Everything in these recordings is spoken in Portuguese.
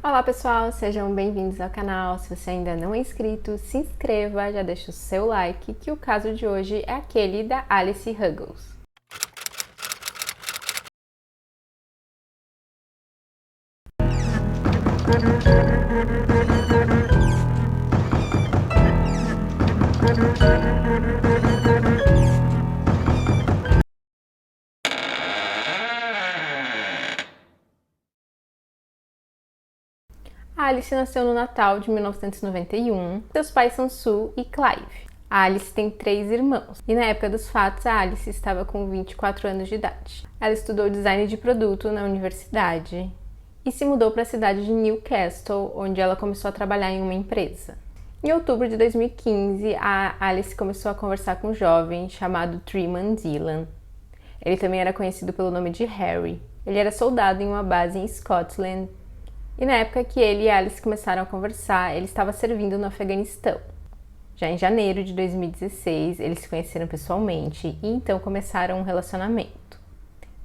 Olá pessoal, sejam bem-vindos ao canal. Se você ainda não é inscrito, se inscreva, já deixa o seu like, que o caso de hoje é aquele da Alice Ruggles. A Alice nasceu no Natal de 1991. Seus pais são Sue e Clive. A Alice tem 3 irmãos e na época dos fatos a Alice estava com 24 anos de idade. Ela estudou design de produto na universidade e se mudou para a cidade de Newcastle, onde ela começou a trabalhar em uma empresa. Em outubro de 2015, a Alice começou a conversar com um jovem chamado Treman Dillon. Ele também era conhecido pelo nome de Harry. Ele era soldado em uma base em Scotland. E na época que ele e Alice começaram a conversar, ele estava servindo no Afeganistão. Já em janeiro de 2016, eles se conheceram pessoalmente e então começaram um relacionamento.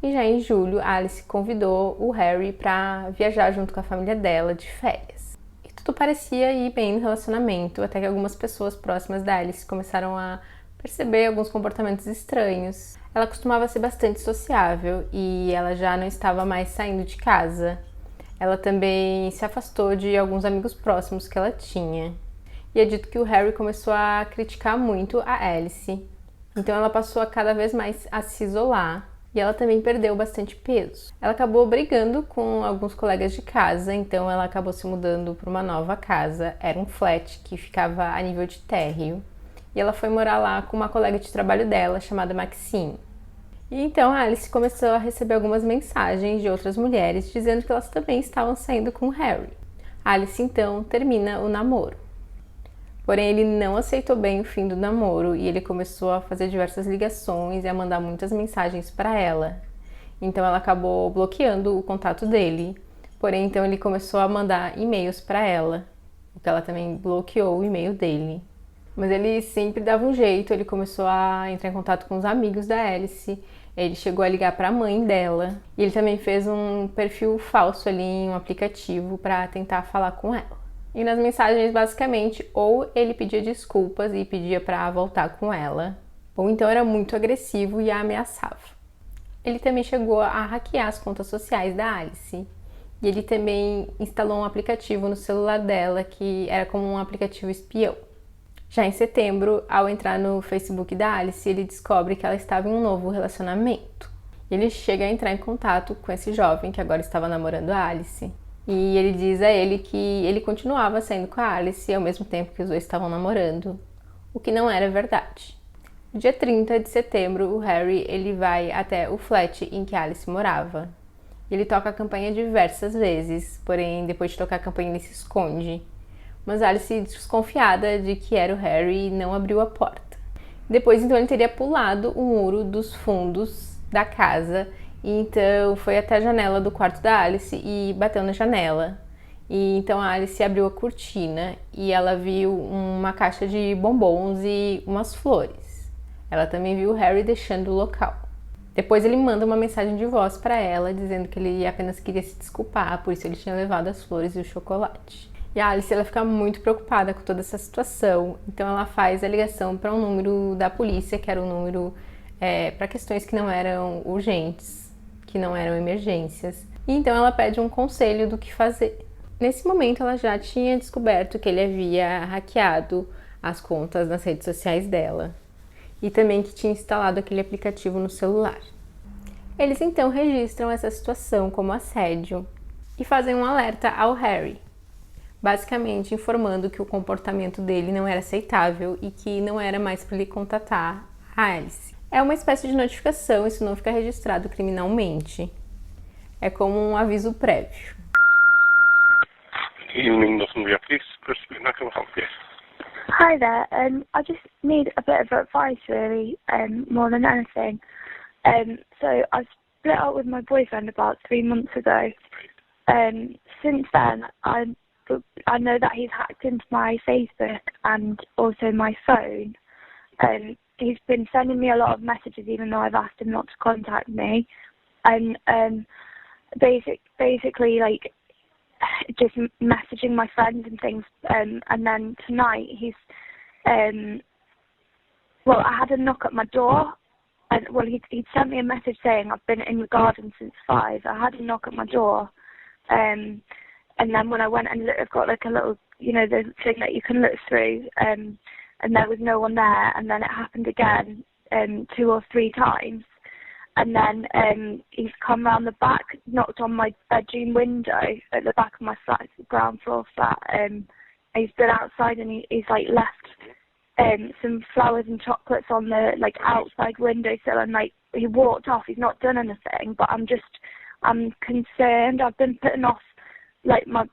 E já em julho, Alice convidou o Harry para viajar junto com a família dela de férias. E tudo parecia ir bem no relacionamento, até que algumas pessoas próximas da Alice começaram a perceber alguns comportamentos estranhos. Ela costumava ser bastante sociável e ela já não estava mais saindo de casa. Ela também se afastou de alguns amigos próximos que ela tinha. E é dito que o Harry começou a criticar muito a Alice. Então ela passou a cada vez mais a se isolar. E ela também perdeu bastante peso. Ela acabou brigando com alguns colegas de casa, então ela acabou se mudando para uma nova casa. Era um flat que ficava a nível de térreo. E ela foi morar lá com uma colega de trabalho dela, chamada Maxine. E então a Alice começou a receber algumas mensagens de outras mulheres dizendo que elas também estavam saindo com o Harry. A Alice então termina o namoro. Porém, ele não aceitou bem o fim do namoro e ele começou a fazer diversas ligações e a mandar muitas mensagens para ela. Então ela acabou bloqueando o contato dele. Porém, então ele começou a mandar e-mails para ela, porque ela também bloqueou o e-mail dele. Mas ele sempre dava um jeito, ele começou a entrar em contato com os amigos da Alice, ele chegou a ligar para a mãe dela e ele também fez um perfil falso ali em um aplicativo para tentar falar com ela. E nas mensagens, basicamente, ou ele pedia desculpas e pedia para voltar com ela, ou então era muito agressivo e a ameaçava. Ele também chegou a hackear as contas sociais da Alice. E ele também instalou um aplicativo no celular dela que era como um aplicativo espião. Já em setembro, ao entrar no Facebook da Alice, ele descobre que ela estava em um novo relacionamento. Ele chega a entrar em contato com esse jovem que agora estava namorando a Alice. E ele diz a ele que ele continuava saindo com a Alice ao mesmo tempo que os dois estavam namorando, o que não era verdade. No dia 30 de setembro, o Harry ele vai até o flat em que a Alice morava. Ele toca a campainha diversas vezes, porém depois de tocar a campainha ele se esconde. Mas Alice, desconfiada de que era o Harry, não abriu a porta. Depois, então, ele teria pulado o muro dos fundos da casa e então foi até a janela do quarto da Alice e bateu na janela. E então a Alice abriu a cortina e ela viu uma caixa de bombons e umas flores. Ela também viu o Harry deixando o local. Depois ele manda uma mensagem de voz para ela dizendo que ele apenas queria se desculpar, por isso ele tinha levado as flores e o chocolate. E a Alice ela fica muito preocupada com toda essa situação, então ela faz a ligação para um número da polícia, que era um número para questões que não eram urgentes, que não eram emergências. E então ela pede um conselho do que fazer. Nesse momento ela já tinha descoberto que ele havia hackeado as contas nas redes sociais dela e também que tinha instalado aquele aplicativo no celular. Eles então registram essa situação como assédio e fazem um alerta ao Harry, basicamente informando que o comportamento dele não era aceitável e que não era mais para ele contatar a Alice. É uma espécie de notificação, isso não fica registrado criminalmente. É como um aviso prévio. Evening, Northumbria Police. Chris, how can I help you? Hi there. I just need a bit of advice, really, more than anything. So I split up with my boyfriend about 3 months ago. Since then, I know that he's hacked into my Facebook and also my phone. He's been sending me a lot of messages, even though I've asked him not to contact me. And basically, like, just messaging my friends and things. And then tonight well, I had a knock at my door. And, well, he'd sent me a message saying I've been in the garden since 5. I had a knock at my door. And then when I went and looked, I've got like a little, the thing that you can look through. And there was no one there. And then it happened again 2 or 3 times. And then he's come round the back, knocked on my bedroom window at the back of my flat, ground floor flat. He's been outside and he's like left some flowers and chocolates on the like outside windowsill, and like he walked off. He's not done anything, but I'm concerned. I've been putting off, like my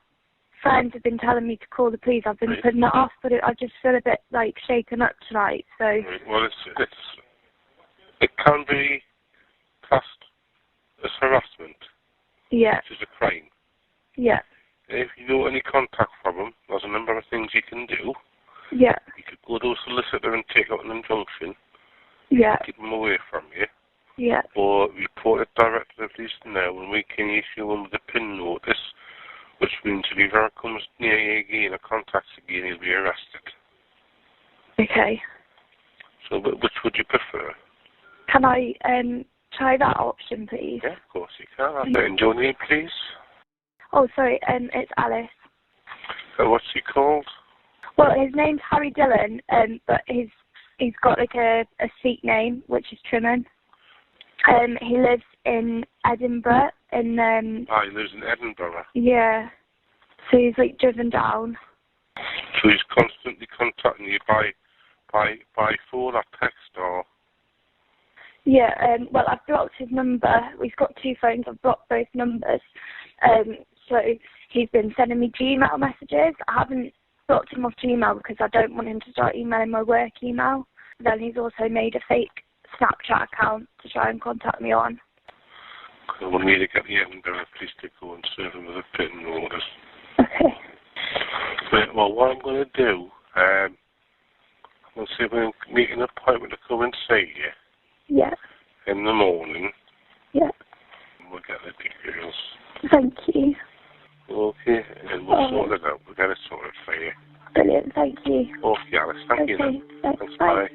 friends have been telling me to call the police. I've been putting it off, but I just feel a bit like shaken up tonight. So well, it can be classed as harassment. Yeah. Which is a crime. Yeah. If you do any contact from him, there's a number of things you can do. Yeah. You could go to a solicitor and take out an injunction. Yeah. Keep them away from you. Yeah. Or report it directly to the police now, and we can issue him with a PIN notice, which means if he ever comes near you again or contacts again, he'll be arrested. Okay. So, which would you prefer? Can I try that option, please? Yeah, of course you can. And your name, please? Oh, sorry. It's Alice. What's he called? Well, his name's Harry Dillon, but he's got like a seat name, which is Trimon. He lives in Edinburgh. He lives in Edinburgh. Yeah. So he's like driven down. So he's constantly contacting you by phone or text or? Yeah. Well, I've blocked his number. He's got 2 phones. I've blocked both numbers. So he's been sending me Gmail messages. I haven't blocked him off Gmail because I don't want him to start emailing my work email. Then he's also made a fake Snapchat account to try and contact me on. We'll need to get the Edinburgh police to go and serve him with a PIN notice. Okay. Well, what I'm going to do, I'm going to see if we can make an appointment to come and see you. Yeah. In the morning. Yeah. We'll get the details. Thank you. Okay, and we'll sort it out. We'll get it sorted for you. Brilliant, thank you. Okay, Alice, thank you then. Thanks, bye.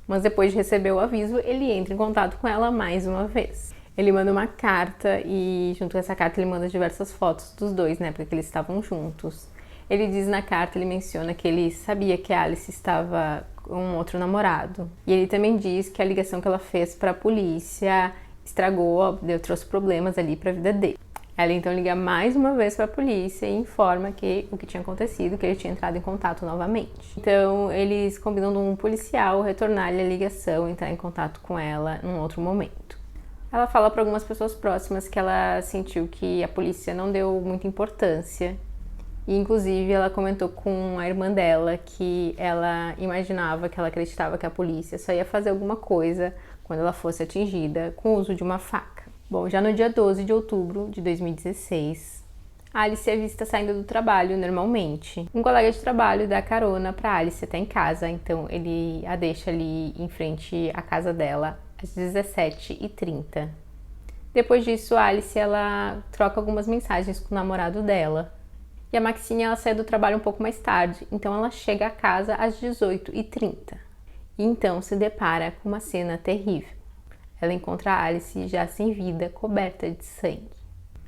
Mas depois de receber o aviso, ele entra em contato com ela mais uma vez. Ele manda uma carta e junto com essa carta ele manda diversas fotos dos dois, né, porque eles estavam juntos. Ele diz na carta, ele menciona que ele sabia que a Alice estava com um outro namorado. E ele também diz que a ligação que ela fez para a polícia estragou, trouxe problemas ali para a vida dele. Ela então liga mais uma vez para a polícia e informa que o que tinha acontecido, que ele tinha entrado em contato novamente. Então eles combinam de um policial retornar-lhe a ligação, entrar em contato com ela num outro momento. Ela fala para algumas pessoas próximas que ela sentiu que a polícia não deu muita importância. E inclusive ela comentou com a irmã dela que ela imaginava, que ela acreditava que a polícia só ia fazer alguma coisa quando ela fosse atingida com o uso de uma faca. Bom, já no dia 12 de outubro de 2016, Alice é vista saindo do trabalho normalmente. Um colega de trabalho dá carona para Alice até em casa, então ele a deixa ali em frente à casa dela às 17h30. Depois disso, Alice ela troca algumas mensagens com o namorado dela. E a Maxine ela sai do trabalho um pouco mais tarde, então ela chega a casa às 18h30. E então se depara com uma cena terrível. Ela encontra a Alice já sem vida, coberta de sangue.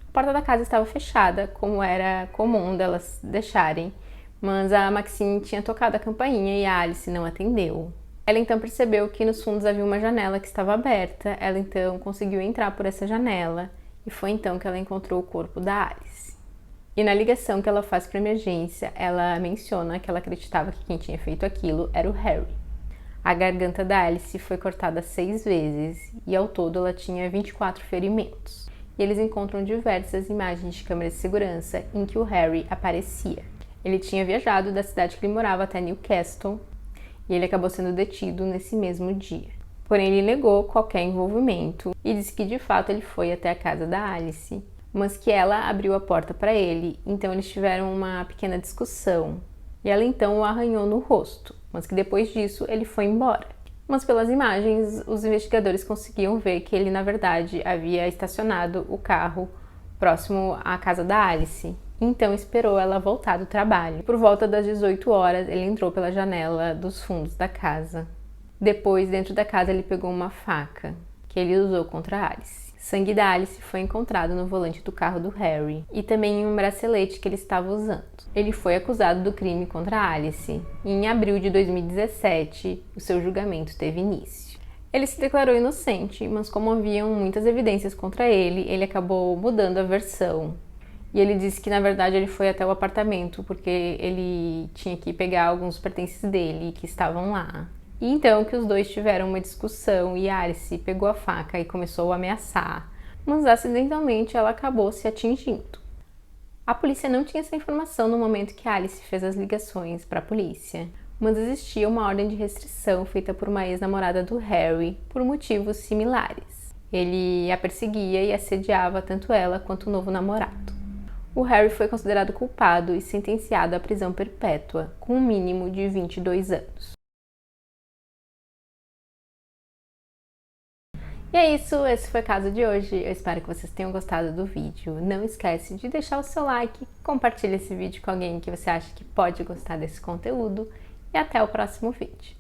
A porta da casa estava fechada, como era comum delas deixarem, mas a Maxine tinha tocado a campainha e a Alice não atendeu. Ela então percebeu que nos fundos havia uma janela que estava aberta, ela então conseguiu entrar por essa janela e foi então que ela encontrou o corpo da Alice. E na ligação que ela faz para emergência, ela menciona que ela acreditava que quem tinha feito aquilo era o Harry. A garganta da Alice foi cortada 6 vezes e ao todo ela tinha 24 ferimentos. E eles encontram diversas imagens de câmeras de segurança em que o Harry aparecia. Ele tinha viajado da cidade que ele morava até Newcastle e ele acabou sendo detido nesse mesmo dia. Porém, ele negou qualquer envolvimento e disse que de fato ele foi até a casa da Alice, mas que ela abriu a porta para ele, então eles tiveram uma pequena discussão. E ela então o arranhou no rosto, mas que depois disso ele foi embora. Mas pelas imagens, os investigadores conseguiam ver que ele na verdade havia estacionado o carro próximo à casa da Alice. Então esperou ela voltar do trabalho. Por volta das 18 horas, ele entrou pela janela dos fundos da casa. Depois, dentro da casa, ele pegou uma faca, que ele usou contra Alice. Sangue da Alice foi encontrado no volante do carro do Harry e também em um bracelete que ele estava usando. Ele foi acusado do crime contra Alice e em abril de 2017 o seu julgamento teve início. Ele se declarou inocente, mas como haviam muitas evidências contra ele, ele acabou mudando a versão. E ele disse que na verdade ele foi até o apartamento porque ele tinha que pegar alguns pertences dele que estavam lá. E então que os dois tiveram uma discussão e Alice pegou a faca e começou a ameaçar, mas acidentalmente ela acabou se atingindo. A polícia não tinha essa informação no momento que Alice fez as ligações para a polícia, mas existia uma ordem de restrição feita por uma ex-namorada do Harry por motivos similares. Ele a perseguia e assediava tanto ela quanto o novo namorado. O Harry foi considerado culpado e sentenciado à prisão perpétua, com um mínimo de 22 anos. E é isso, esse foi o caso de hoje. Eu espero que vocês tenham gostado do vídeo. Não esquece de deixar o seu like, compartilhe esse vídeo com alguém que você acha que pode gostar desse conteúdo e até o próximo vídeo.